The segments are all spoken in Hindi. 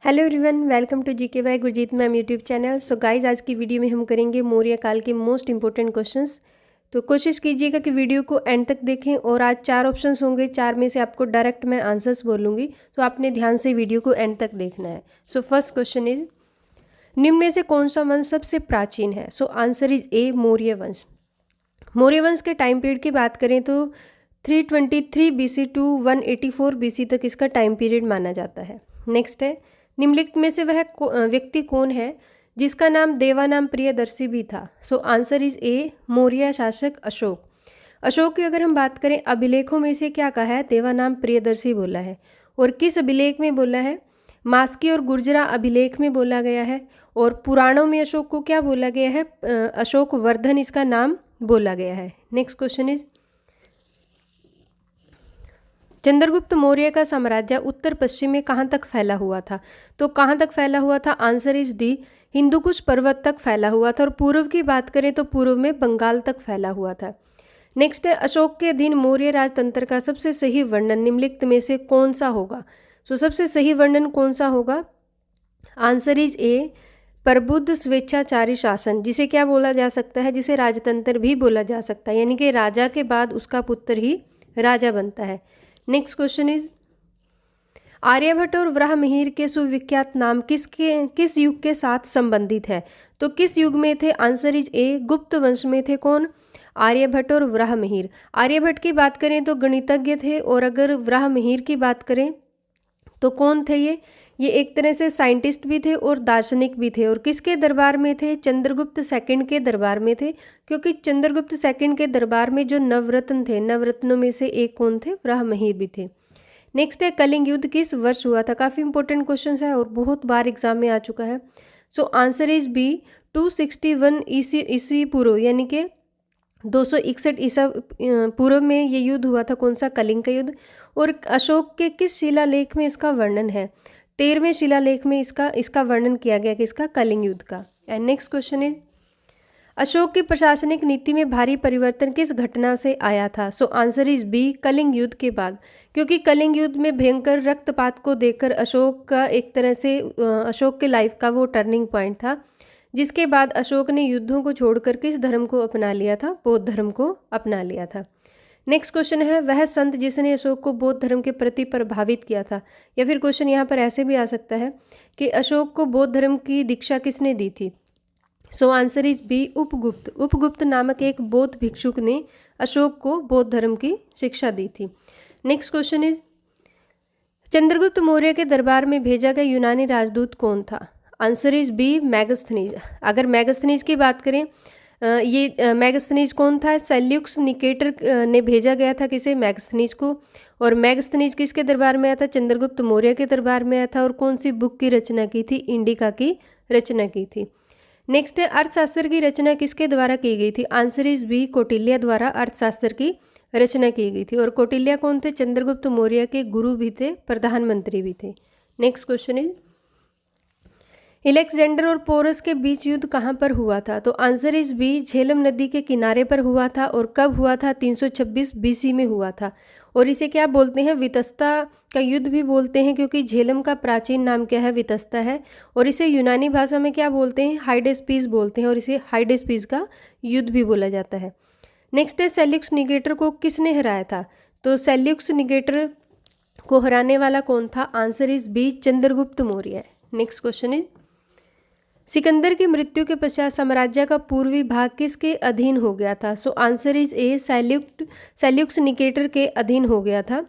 Hello everyone, welcome to GK by Gurjeet ma'am YouTube channel. So guys, आज की वीडियो में हम करेंगे मौर्य काल के मोस्ट इंपॉर्टेंट क्वेश्चंस। तो कोशिश कीजिएगा कि वीडियो को एंड तक देखें। और आज 4 ऑप्शंस होंगे, 4 में से आपको डायरेक्ट मैं आंसर्स बोलूँगी, तो आपने ध्यान से वीडियो को एंड तक देखना है। सो फर्स्ट क्वेश्चन इज, निम्न में से कौन सा वंश सबसे प्राचीन है? सो आंसर इज ए, मौर्य वंश। मौर्य वंश के टाइम पीरियड की बात करें तो 323 BC टू 184 BC तक इसका टाइम पीरियड माना जाता है। नेक्स्ट है, निम्नलिखित में से वह व्यक्ति कौन है जिसका नाम देवानाम प्रियदर्शी भी था? सो आंसर इज ए, मौर्य शासक अशोक। अशोक की अगर हम बात करें, अभिलेखों में से क्या कहा है? देवानाम प्रियदर्शी बोला है। और किस अभिलेख में बोला है? मास्की और गुर्जरा अभिलेख में बोला गया है। और पुराणों में अशोक को क्या बोला गया है? अशोक वर्धन इसका नाम बोला गया है। Next question is, Chandragupta Maurya का साम्राज्य उत्तर पश्चिम में कहाँ तक फैला हुआ था? तो कहाँ तक फैला हुआ था? आंसर इज डी, हिंदुकुश पर्वत तक फैला हुआ था। और पूर्व की बात करें तो पूर्व में बंगाल तक फैला हुआ था। नेक्स्ट है, अशोक के अधीन मौर्य राजतंत्र का सबसे सही वर्णन निम्नलिखित में से कौन सा होगा? तो सबसे सही वर्णन कौन सा होगा? आंसर इज ए, प्रबुद्ध स्वेच्छाचारी शासन, जिसे क्या बोला जा सकता है? जिसे राजतंत्र भी बोला जा सकता है, यानी कि राजा के बाद उसका पुत्र ही राजा बनता है। नेक्स्ट क्वेश्चन इज, आर्यभट्ट और वराहमिहिर के सुविख्यात नाम किस युग के साथ संबंधित है? तो किस युग में थे? आंसर इज ए, गुप्त वंश में थे। कौन? आर्यभट्ट और वराहमिहिर। आर्यभट्ट की बात करें तो गणितज्ञ थे, और अगर वराहमिहिर की बात करें तो कौन थे ये एक तरह से साइंटिस्ट भी थे और दार्शनिक भी थे। और किसके दरबार में थे? चंद्रगुप्त सेकंड के दरबार में थे, क्योंकि चंद्रगुप्त सेकंड के दरबार में जो नवरत्न थे, नवरत्नों में से एक कौन थे? वराहमिहिर भी थे। नेक्स्ट है, कलिंग युद्ध किस वर्ष हुआ था? काफ़ी इंपॉर्टेंट क्वेश्चन है और बहुत बार एग्जाम में आ चुका है। सो आंसर इज बी, 261 ईसी पूर्व, यानी कि 261 ईसा पूर्व में ये युद्ध हुआ था। कौन सा? कलिंग का युद्ध। और अशोक के किस शिलालेख में इसका वर्णन है? 13वें शिलालेख में इसका वर्णन किया गया कि इसका कलिंग युद्ध का। And next question is, Ashok की प्रशासनिक नीति में भारी परिवर्तन किस घटना से आया था? So answer is B, Kalinga युद्ध के बाद। क्योंकि कलिंग युद्ध में भयंकर रक्तपात को देखकर अशोक का एक तरह से अशोक के लाइफ का वो टर्निंग पॉइंट था, जिसके बाद अशोक ने युद्धों को छोड़कर किस धर्म को अपना लिया था? बौद्ध धर्म को अपना लिया था। नेक्स्ट क्वेश्चन है, वह संत जिसने अशोक को बौद्ध धर्म के प्रति प्रभावित किया था? या फिर क्वेश्चन यहाँ पर ऐसे भी आ सकता है कि अशोक को बौद्ध धर्म की दीक्षा किसने दी थी? So answer is B, Upagupta. Upagupta नामक एक बौद्ध भिक्षुक ने अशोक को बौद्ध धर्म की शिक्षा दी थी। Next question is, Chandragupta Maurya के दरबार में भेजा गया यूनानी राजदूत कौन था? Answer is B, Megasthenes. अगर मैगस्थनीज की बात करें, ये मैगस्थनीज कौन था? सेल्यूक्स निकेटर ने भेजा गया था किसे? मैगस्थनीज को। और मैगस्थनीज किसके दरबार में आया था? चंद्रगुप्त मौर्य के दरबार में आया था। और कौन सी बुक की रचना की थी? इंडिका की रचना की थी। नेक्स्ट है, अर्थशास्त्र की रचना किसके द्वारा की गई थी? आंसर इज बी, कौटिल्य द्वारा अर्थशास्त्र की रचना की गई थी। और कौटिल्य कौन थे? चंद्रगुप्त मौर्य के गुरु भी थे, प्रधानमंत्री भी थे। नेक्स्ट क्वेश्चन इज, अलेक्जेंडर और पोरस के बीच युद्ध कहाँ पर हुआ था? तो आंसर इज बी, झेलम नदी के किनारे पर हुआ था। और कब हुआ था? 326 BC में हुआ था। और इसे क्या बोलते हैं? वितस्ता का युद्ध भी बोलते हैं, क्योंकि झेलम का प्राचीन नाम क्या है? वितस्ता है। और इसे यूनानी भाषा में क्या बोलते हैं? हाइडेस्पीस बोलते हैं। और इसे हाइडेस्पीस का युद्ध भी बोला जाता है। नेक्स्ट है, सेल्यूक्स निकेटर को किसने हराया था? तो सेल्यूक्स निकेटर को हराने वाला कौन था? Answer is B, Chandragupta Maurya. Next question is, Sikandar की मृत्यु के पश्चात साम्राज्य का पूर्वी भाग किसके अधीन हो गया था? So answer is A, Seleucus Nicator के अधीन हो गया था।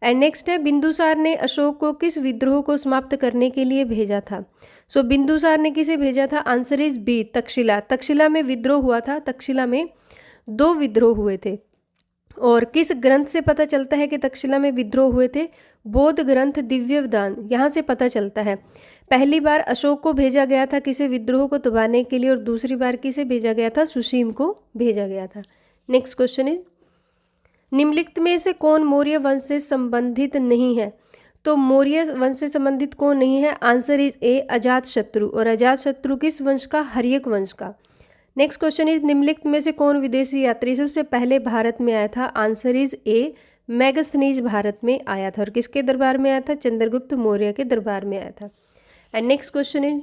एंड नेक्स्ट है, बिंदुसार ने अशोक को किस विद्रोह को समाप्त करने के लिए भेजा था? सो बिंदुसार ने किसे भेजा था? Answer is B, Takshashila. Takshashila में विद्रोह हुआ था। तक्षशिला में 2 विद्रोह हुए थे। और किस ग्रंथ से पता चलता है कि तक्षशिला में विद्रोह हुए थे? बौद्ध ग्रंथ दिव्यवदान, यहाँ से पता चलता है। पहली बार अशोक को भेजा गया था किसे? विद्रोह को दबाने के लिए। और दूसरी बार किसे भेजा गया था? सुसीम को भेजा गया था। नेक्स्ट क्वेश्चन इज, निम्नलिखित में से कौन मौर्य वंश से संबंधित नहीं है? तो मौर्य वंश से संबंधित कौन नहीं है? आंसर इज ए, अजातशत्रु। और अजातशत्रु किस वंश का? हर्यक वंश का। नेक्स्ट क्वेश्चन इज, निम्नलिखित में से कौन विदेशी यात्री सबसे पहले भारत में आया था? Answer is A, Megasthenes Bharat में आया था। और किसके दरबार में आया था? चंद्रगुप्त मौर्य के दरबार में आया था। एंड नेक्स्ट क्वेश्चन इज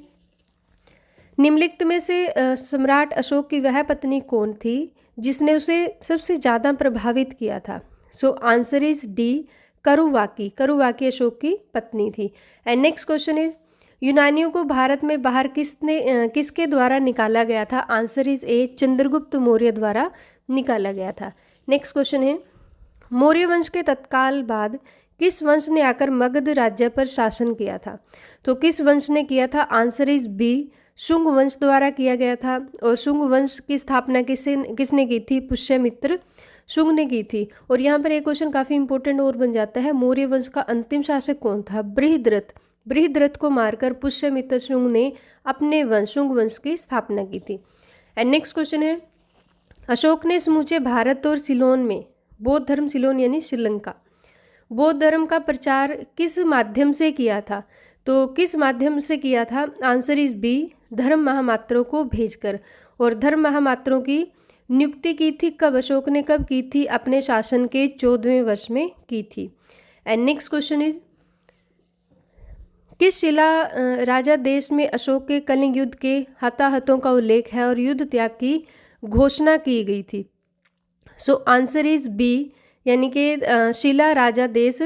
निम्नलिखित में से सम्राट अशोक की वह पत्नी कौन थी जिसने उसे सबसे ज़्यादा प्रभावित किया था? So answer is D, Karuvaki. Karuvaki Ashoka की पत्नी थी। एंड नेक्स्ट क्वेश्चन इज यूनानियों को भारत में बाहर किसके द्वारा निकाला गया था? आंसर इज ए, चंद्रगुप्त मौर्य द्वारा निकाला गया था। नेक्स्ट क्वेश्चन है मौर्य वंश के तत्काल बाद किस वंश ने आकर मगध राज्य पर शासन किया था? तो किस वंश ने किया था? आंसर इज बी, शुंग वंश द्वारा किया गया था। और शुंग वंश की स्थापना किसने की थी? पुष्यमित्र शुंग ने की थी। और यहाँ पर एक क्वेश्चन काफ़ी इंपॉर्टेंट और बन जाता है, मौर्य वंश का अंतिम शासक कौन था? बृहद्रथ। बृहद्रथ को मारकर पुष्यमित्र शुंग ने अपने वंश शुंग वंश की स्थापना की थी। एंड नेक्स्ट क्वेश्चन है अशोक ने समूचे भारत और सिलोन में बौद्ध धर्म, सिलोन यानी श्रीलंका, बौद्ध धर्म का प्रचार किस माध्यम से किया था? तो किस माध्यम से किया था? आंसर इज बी, धर्म महामात्रों को भेजकर। और धर्म महामात्रों की नियुक्ति की थी कब? अशोक ने कब की थी? अपने शासन के 14वें वर्ष में की थी। एंड नेक्स्ट क्वेश्चन इज किस शिला राजा देश में अशोक के कलिंग युद्ध के हताहतों का उल्लेख है और युद्ध त्याग की घोषणा की गई थी? सो आंसर इज बी, यानी कि शिला राजा देश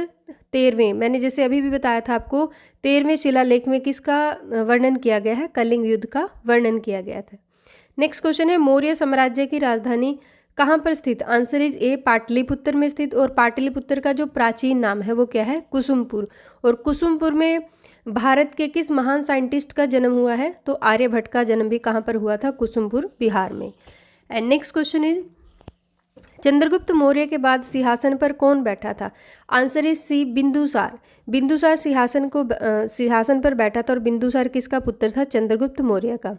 13वें, मैंने जैसे अभी भी बताया था आपको, 13वें शिलालेख में किसका वर्णन किया गया है? कलिंग युद्ध का वर्णन किया गया था। नेक्स्ट क्वेश्चन है मौर्य साम्राज्य की राजधानी कहाँ पर स्थित? आंसर इज ए, पाटलिपुत्र में स्थित। और पाटलिपुत्र का जो प्राचीन नाम है वो क्या है? कुसुमपुर। और कुसुमपुर में भारत के किस महान साइंटिस्ट का जन्म हुआ है? तो आर्यभट्ट का जन्म भी कहाँ पर हुआ था? कुसुमपुर, बिहार में। And next question is Chandragupta Maurya के बाद सिंहासन पर कौन बैठा था? Answer is C, Bindusara. Bindusara सिंहासन पर बैठा था। और बिंदुसार किसका पुत्र था? चंद्रगुप्त मौर्य का।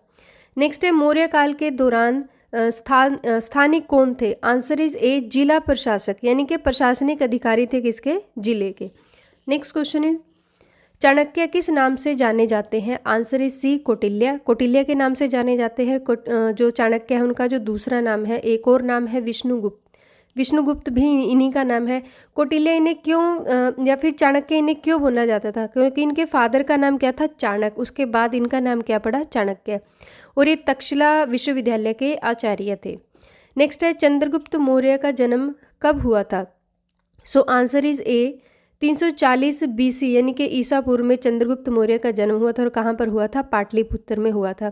नेक्स्ट है मौर्य काल के दौरान स्थानिक कौन थे? आंसर इज ए, जिला प्रशासक, यानी कि प्रशासनिक अधिकारी थे किसके? जिले के। नेक्स्ट क्वेश्चन इज चाणक्य किस नाम से जाने जाते हैं? Answer is C, Kautilya. Kautilya के नाम से जाने जाते हैं। जो चाणक्य है उनका जो दूसरा नाम है, एक और नाम है विष्णुगुप्त। विष्णुगुप्त भी इन्हीं का नाम है। कौटिल्य इन्हें क्यों या फिर चाणक्य इन्हें क्यों बोला जाता था? क्योंकि इनके फादर का नाम क्या था? चाणक्य। उसके बाद इनका नाम क्या पड़ा? चाणक्य। और ये तक्षशिला विश्वविद्यालय के आचार्य थे। नेक्स्ट है चंद्रगुप्त मौर्य का जन्म कब हुआ था? So answer is A, 340 BC यानी कि ईसा पूर्व में चंद्रगुप्त मौर्य का जन्म हुआ था। और कहाँ पर हुआ था? पाटलिपुत्र में हुआ था।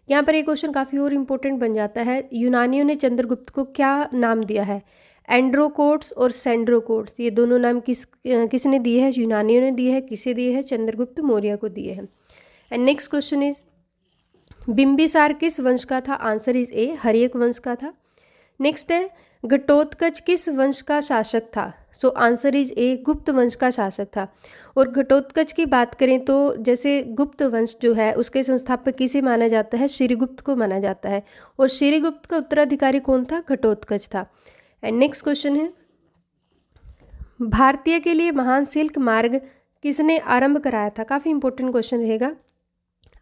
यहाँ पर एक क्वेश्चन काफ़ी और इम्पोर्टेंट बन जाता है, यूनानियों ने चंद्रगुप्त को क्या नाम दिया है? एंड्रोकोट्स और सेंड्रोकोट्स, ये दोनों नाम किसने दिए हैं? यूनानियों ने दिए हैं। किसे दिए हैं? चंद्रगुप्त मौर्य को दिए हैं। And next question is Bimbisara किस वंश का था? आंसर इज ए, हर्यक वंश का था। नेक्स्ट है घटोत्कच किस वंश का शासक था? सो आंसर इज ए, गुप्त वंश का शासक था। और घटोत्कच की बात करें तो जैसे गुप्त वंश जो है उसके संस्थापक किसे माना जाता है? श्रीगुप्त को माना जाता है। और श्रीगुप्त का उत्तराधिकारी कौन था? घटोत्कच था। एंड नेक्स्ट क्वेश्चन है भारतीय के लिए महान सिल्क मार्ग किसने आरंभ कराया था? काफ़ी इंपॉर्टेंट क्वेश्चन रहेगा।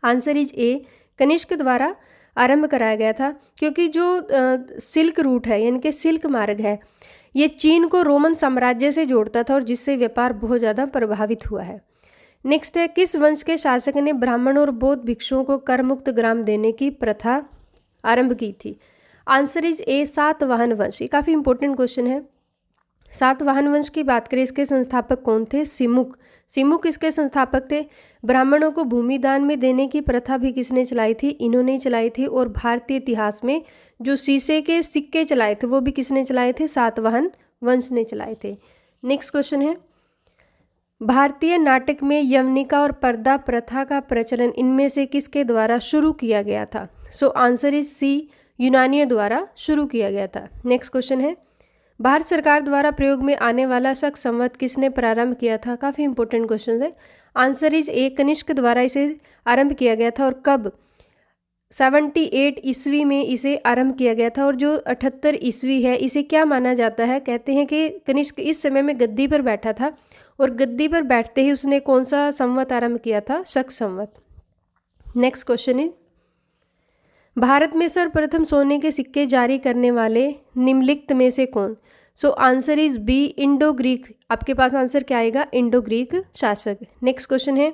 आंसर इज ए, कनिष्क द्वारा आरंभ कराया गया था। क्योंकि जो सिल्क रूट है यानी कि सिल्क मार्ग है, ये चीन को रोमन साम्राज्य से जोड़ता था और जिससे व्यापार बहुत ज़्यादा प्रभावित हुआ है। नेक्स्ट है किस वंश के शासक ने ब्राह्मण और बौद्ध भिक्षुओं को कर मुक्त ग्राम देने की प्रथा आरंभ की थी? आंसर इज ए, सातवाहन वंश। ये काफ़ी इंपॉर्टेंट क्वेश्चन है। सातवाहन वंश की बात करें, इसके संस्थापक कौन थे? सिमुक। सिमुक इसके संस्थापक थे। ब्राह्मणों को भूमि दान में देने की प्रथा भी किसने चलाई थी? इन्होंने ही चलाई थी। और भारतीय इतिहास में जो शीशे के सिक्के चलाए थे वो भी किसने चलाए थे? सातवाहन वंश ने चलाए थे। नेक्स्ट क्वेश्चन है भारतीय नाटक में यवनिका और पर्दा प्रथा का प्रचलन इनमें से किसके द्वारा शुरू किया गया था? सो आंसर इज सी, यूनानियों द्वारा शुरू किया गया था। नेक्स्ट क्वेश्चन है भारत सरकार द्वारा प्रयोग में आने वाला शक संवत किसने प्रारंभ किया था? काफ़ी इंपॉर्टेंट क्वेश्चन है। आंसर इज ए, कनिष्क द्वारा इसे आरंभ किया गया था। और कब? 78 ईस्वी में इसे आरंभ किया गया था। और जो 78 ईस्वी है इसे क्या माना जाता है? कहते हैं कि कनिष्क इस समय में गद्दी पर बैठा था और गद्दी पर बैठते ही उसने कौन सा संवत आरंभ किया था? शक संवत। नेक्स्ट क्वेश्चन इज भारत में सर्वप्रथम सोने के सिक्के जारी करने वाले निम्नलिखित में से कौन? So answer is B, Indo Greek. आपके पास आंसर क्या आएगा? इंडो ग्रीक शासक। नेक्स्ट क्वेश्चन है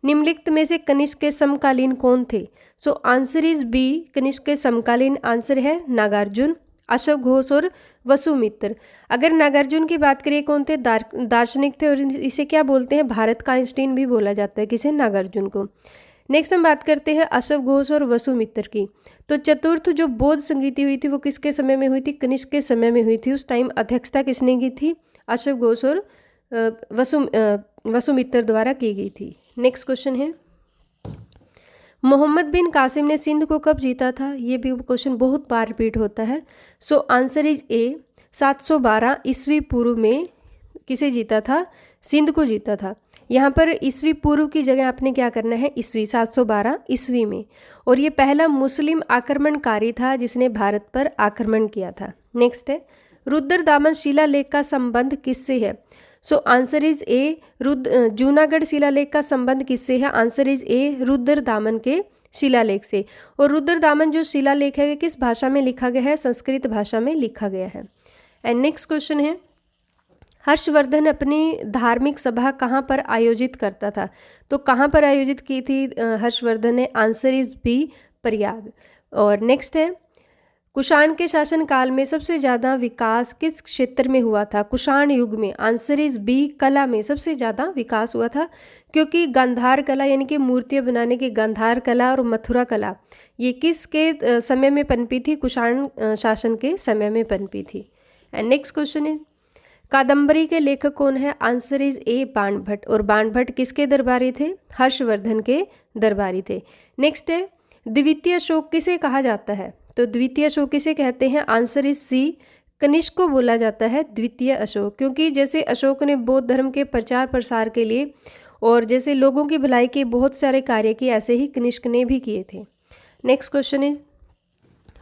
निम्नलिखित में से कनिष्क के समकालीन कौन थे? So answer is B, Kanishka के समकालीन आंसर है नागार्जुन, अशोक घोष और वसुमित्र। अगर नागार्जुन की बात करिए कौन थे? दार्शनिक थे और इसे क्या बोलते हैं? भारत का आइंस्टीन भी बोला जाता है किसे? नागार्जुन को। नेक्स्ट हम बात करते हैं अशोक घोष और वसुमित्र की। तो चतुर्थ जो बौद्ध संगीति हुई थी वो किसके समय में हुई थी? कनिष्क के समय में हुई थी। उस टाइम अध्यक्षता किसने की थी? अशोक घोष और वसुमित्र द्वारा की गई थी। नेक्स्ट क्वेश्चन है, मोहम्मद बिन कासिम ने सिंध को कब जीता था? ये भी क्वेश्चन बहुत बार रिपीट होता है। सो आंसर इज ए, 712 ईस्वी पूर्व में किसे जीता था? सिंध को जीता था। यहाँ पर ईस्वी पूर्व की जगह आपने क्या करना है? ईस्वी, 712 ईस्वी में। और ये पहला मुस्लिम आक्रमणकारी था जिसने भारत पर आक्रमण किया था। नेक्स्ट है, रुद्रदामन शिलालेख का संबंध किससे है? सो आंसर इज ए, जूनागढ़ शिलालेख का संबंध किससे है? आंसर इज ए, रुद्रदामन के शिलालेख से। और रुद्रदामन जो शिलालेख है वे किस भाषा में लिखा गया है? संस्कृत भाषा में लिखा गया है। एंड नेक्स्ट क्वेश्चन है, हर्षवर्धन अपनी धार्मिक सभा कहाँ पर आयोजित करता था? तो कहाँ पर आयोजित की थी हर्षवर्धन ने? Answer is B, Prayag. और नेक्स्ट है, कुषाण के शासनकाल में सबसे ज़्यादा विकास किस क्षेत्र में हुआ था? कुषाण युग में। आंसर इज बी, कला में सबसे ज़्यादा विकास हुआ था, क्योंकि गांधार कला यानी कि मूर्तियाँ बनाने की गांधार कला और मथुरा कला ये किसके समय में पनपी थी? कुषाण शासन के समय में पनपी थी। And next question is, Kadambari के लेखक कौन है? आंसर इज ए, बाणभट्ट। और बाणभट्ट किसके दरबारी थे? हर्षवर्धन के दरबारी थे। नेक्स्ट है, द्वितीय अशोक किसे कहा जाता है? तो द्वितीय अशोक किसे कहते हैं? आंसर इज सी, कनिष्क को बोला जाता है द्वितीय अशोक, क्योंकि जैसे अशोक ने बौद्ध धर्म के प्रचार प्रसार के लिए और जैसे लोगों की भलाई के बहुत सारे कार्य किए, ऐसे ही कनिष्क ने भी किए थे। नेक्स्ट क्वेश्चन इज,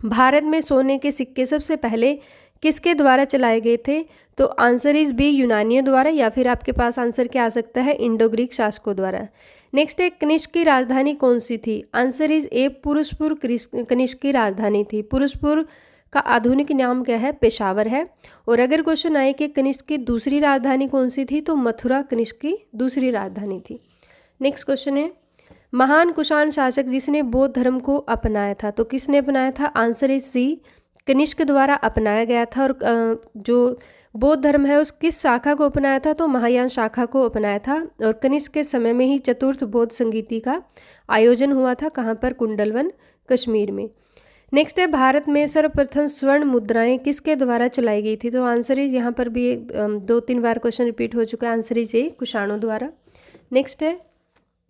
भारत में सोने के सिक्के सबसे पहले किसके द्वारा चलाए गए थे? तो आंसर इज बी, यूनानियों द्वारा, या फिर आपके पास आंसर क्या आ सकता है? इंडो ग्रीक शासकों द्वारा। नेक्स्ट है, कनिष्क की राजधानी कौन सी थी? Answer is A, Purushapura Kanishka की राजधानी थी। पुरुषपुर का आधुनिक नाम क्या है? पेशावर है। और अगर क्वेश्चन आए कि कनिष्क की दूसरी राजधानी कौन सी थी? तो मथुरा कनिष्क की दूसरी राजधानी थी। नेक्स्ट क्वेश्चन है, महान कुषाण शासक जिसने बौद्ध धर्म को अपनाया था, तो किसने अपनाया था? आंसर इज सी, कनिष्क द्वारा अपनाया गया था। और जो बौद्ध धर्म है उस किस शाखा को अपनाया था? तो महायान शाखा को अपनाया था। और कनिष्क के समय में ही चतुर्थ बौद्ध संगीति का आयोजन हुआ था। कहाँ पर? कुंडलवन, कश्मीर में। नेक्स्ट है, भारत में सर्वप्रथम स्वर्ण मुद्राएं किसके द्वारा चलाई गई थी? तो आंसर इज, यहाँ पर भी 2-3 बार क्वेश्चन रिपीट हो चुका है। आंसर इज ए, कुषाणों द्वारा। नेक्स्ट है,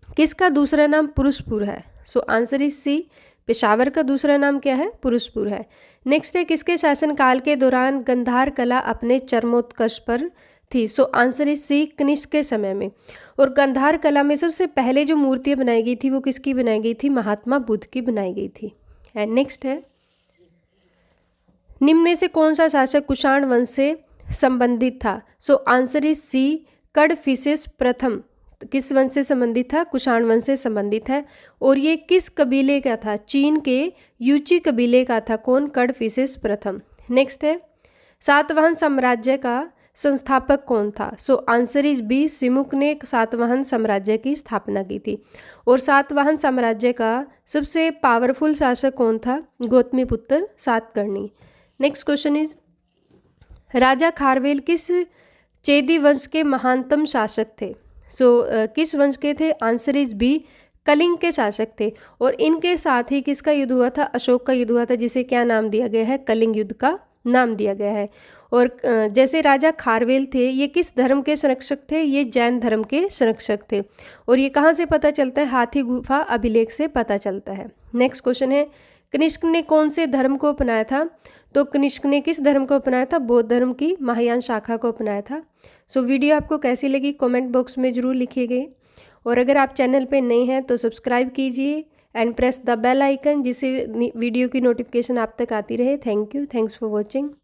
किसका दूसरा नाम पुरुषपुर है? So answer is C, Peshawar का दूसरा नाम क्या है? पुरुषपुर है। नेक्स्ट है, किसके शासनकाल के दौरान गंधार कला अपने चरमोत्कर्ष पर थी? So answer is C, Kanishka के समय में। और गंधार कला में सबसे पहले जो मूर्तियाँ बनाई गई थी वो किसकी बनाई गई थी? महात्मा बुद्ध की बनाई गई थी। एंड नेक्स्ट है, निम्न में से कौन सा शासक कुषाण वंश से संबंधित था? सो आंसर इज सी, कड़फिसेस प्रथम। किस वंश से संबंधित था? कुषाण वंश से संबंधित है। और ये किस कबीले का था? चीन के यूची कबीले का था। कौन? कड़फिसेस प्रथम। नेक्स्ट है, सातवाहन साम्राज्य का संस्थापक कौन था? So answer is B, Simuka ने सातवाहन साम्राज्य की स्थापना की थी। और सातवाहन साम्राज्य का सबसे पावरफुल शासक कौन था? Gautamiputra Satakarni. Next question is, राजा खारवेल किस चेदी वंश के महानतम शासक थे? सो किस वंश के थे? आंसर इज बी, कलिंग के शासक थे। और इनके साथ ही किसका युद्ध हुआ था? अशोक का युद्ध हुआ था, जिसे क्या नाम दिया गया है? कलिंग युद्ध का नाम दिया गया है। और जैसे राजा खारवेल थे ये किस धर्म के संरक्षक थे? ये जैन धर्म के संरक्षक थे। और ये कहाँ से पता चलता है? हाथी गुफा अभिलेख से पता चलता है। नेक्स्ट क्वेश्चन है, कनिष्क ने कौन से धर्म को अपनाया था? तो कनिष्क ने किस धर्म को अपनाया था? बौद्ध धर्म की महायान शाखा को अपनाया था। सो वीडियो आपको कैसी लगी कमेंट बॉक्स में ज़रूर लिखिएगा। और अगर आप चैनल पे नए हैं तो सब्सक्राइब कीजिए and press the bell icon, जिससे वीडियो की नोटिफिकेशन आप तक आती रहे। Thank you, thanks for watching.